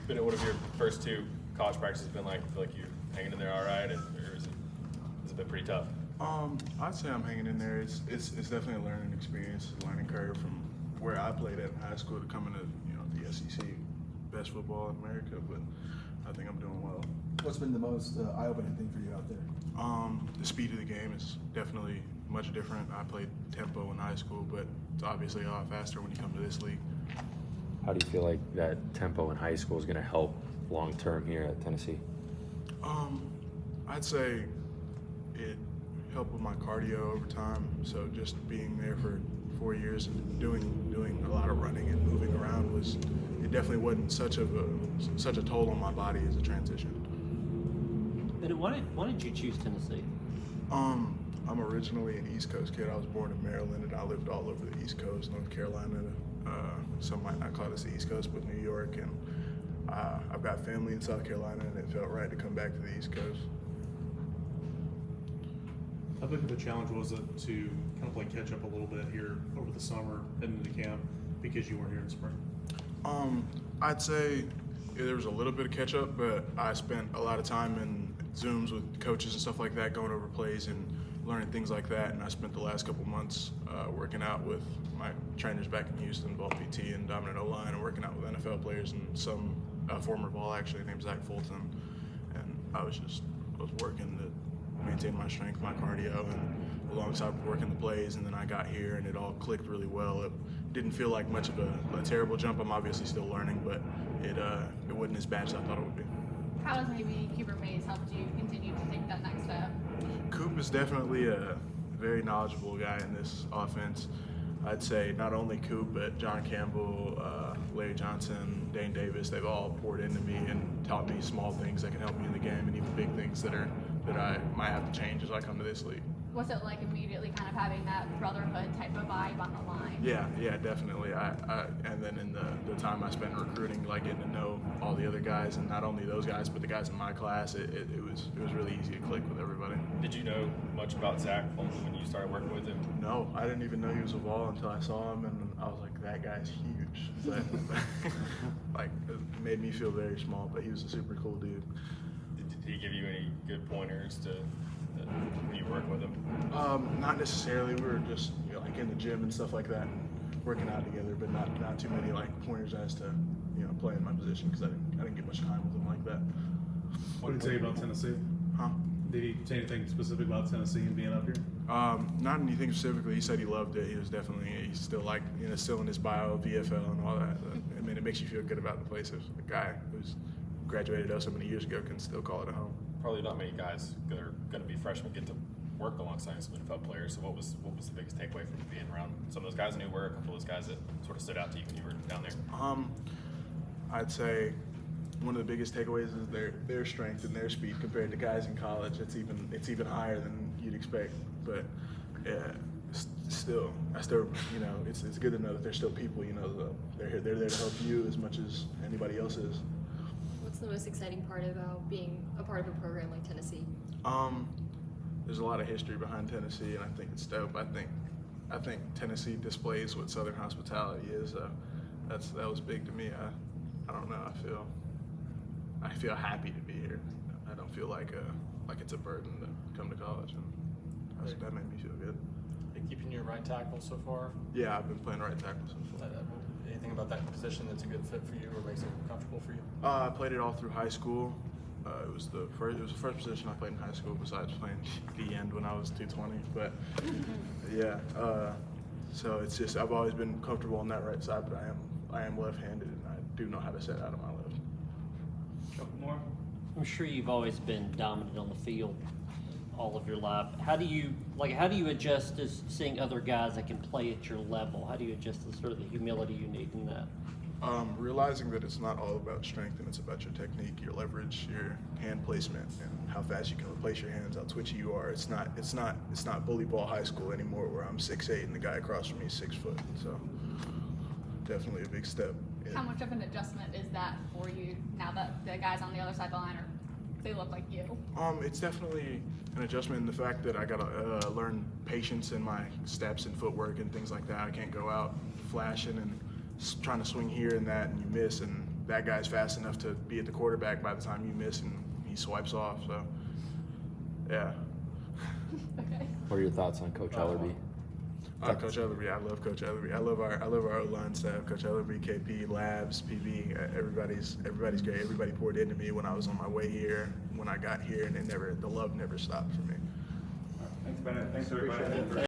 Bennett, what have your first two college practices been like? Feel like you're hanging in there all right, or has it been pretty tough? I'd say I'm hanging in there. It's definitely a learning experience, a learning curve from where I played at in high school to coming to the SEC, best football in America. But I think I'm doing well. What's been the most eye-opening thing for you out there? The speed of the game is definitely much different. I played tempo in high school, but it's obviously a lot faster when you come to this league. How do you feel like that tempo in high school is going to help long term here at Tennessee? I'd say it helped with my cardio over time. So just being there for 4 years and doing a lot of running and moving around it definitely wasn't such a toll on my body as a transition. But why did you choose Tennessee? I'm originally an East Coast kid. I was born in Maryland and I lived all over the East Coast, North Carolina. Some might not call this the East Coast, but New York, and I've got family in South Carolina, and it felt right to come back to the East Coast. How big of a challenge was it to kind of play catch up a little bit here over the summer and into camp because you weren't here in spring? I'd say there was a little bit of catch up, but I spent a lot of time in Zooms with coaches and stuff like that, going over plays and learning things like that. And I spent the last couple months working out with my trainers back in Houston, ball PT and dominant O-line, and working out with NFL players and some former ball actually named Zach Fulton. And I was working to maintain my strength, my cardio, and alongside working the plays. And then I got here and it all clicked really well. It didn't feel like much of a terrible jump. I'm obviously still learning, but it wasn't as bad as I thought it would be. How has maybe Cooper Mays helped you continue to take that next step? Coop is definitely a very knowledgeable guy in this offense. I'd say not only Coop, but John Campbell, Larry Johnson, Dane Davis, they've all poured into me and taught me small things that can help me in the game and even big things that I might have to change as I come to this league. What's it like immediately kind of having that brotherhood type of vibe on the line? Yeah, definitely. And then in the time I spent recruiting, like getting to know all the other guys, and not only those guys, but the guys in my class, it was really easy to click with everybody. Did you know much about Zach when you started working with him? No, I didn't even know he was a Vol until I saw him, and I was like, that guy's huge. But like, it made me feel very small, but he was a super cool dude. Did he give you any good pointers when you were working with him? Not necessarily. We were just like in the gym and stuff like that, and working out together, but not too many like pointers as to playing my position because I didn't get much time with him like that. What did he say about Tennessee? Huh? Did he say anything specific about Tennessee and being up here? Not anything specifically. He said he loved it. He's still still in his bio, VFL and all that. I mean, it makes you feel good about the place. If a guy who's graduated so many years ago can still call it a home. Probably not many guys that are going to be freshmen get to work alongside some NFL players. So what was the biggest takeaway from being around some of those guys? And who were a couple of those guys that sort of stood out to you when you were down there? I'd say one of the biggest takeaways is their strength and their speed compared to guys in college. It's even higher than you'd expect. But still, it's good to know that they're still people. They're there to help you as much as anybody else is. What's the most exciting part about being a part of a program like Tennessee? There's a lot of history behind Tennessee, and I think it's dope. I think Tennessee displays what Southern hospitality is. That was big to me. I don't know. I feel happy to be here. I don't feel like it's a burden to come to college, and that made me feel good. They keeping you a right tackle so far? Yeah, I've been playing right tackle so far. Anything about that position that's a good fit for you or makes it comfortable for you? I played it all through high school. It was the first position I played in high school besides playing the end when I was 220. But yeah, so it's just I've always been comfortable on that right side, but I am left-handed and I do know how to set out on my left. Couple more. I'm sure you've always been dominant on the field all of your life. How do you adjust to seeing other guys that can play at your level? How do you adjust to sort of the humility you need in that? Realizing that it's not all about strength and it's about your technique, your leverage, your hand placement, and how fast you can replace your hands, how twitchy you are. It's not bully ball high school anymore where I'm 6'8" and the guy across from me is 6 foot. So definitely a big step. How much of an adjustment is that for you now that the guys on the other side of the line they look like you? It's definitely an adjustment in the fact that I gotta learn patience in my steps and footwork and things like that. I can't go out flashing and trying to swing here and that and you miss, and that guy's fast enough to be at the quarterback by the time you miss and he swipes off. So, yeah. Okay. What are your thoughts on Coach Ellerby? Coach Ellerby, I love Coach Ellerby. I love our O-line staff. Coach Ellerby, KP, Labs, PB. Everybody's great. Everybody poured into me when I was on my way here, when I got here, and the love never stopped for me. Thanks, Bennett. Thanks, everybody.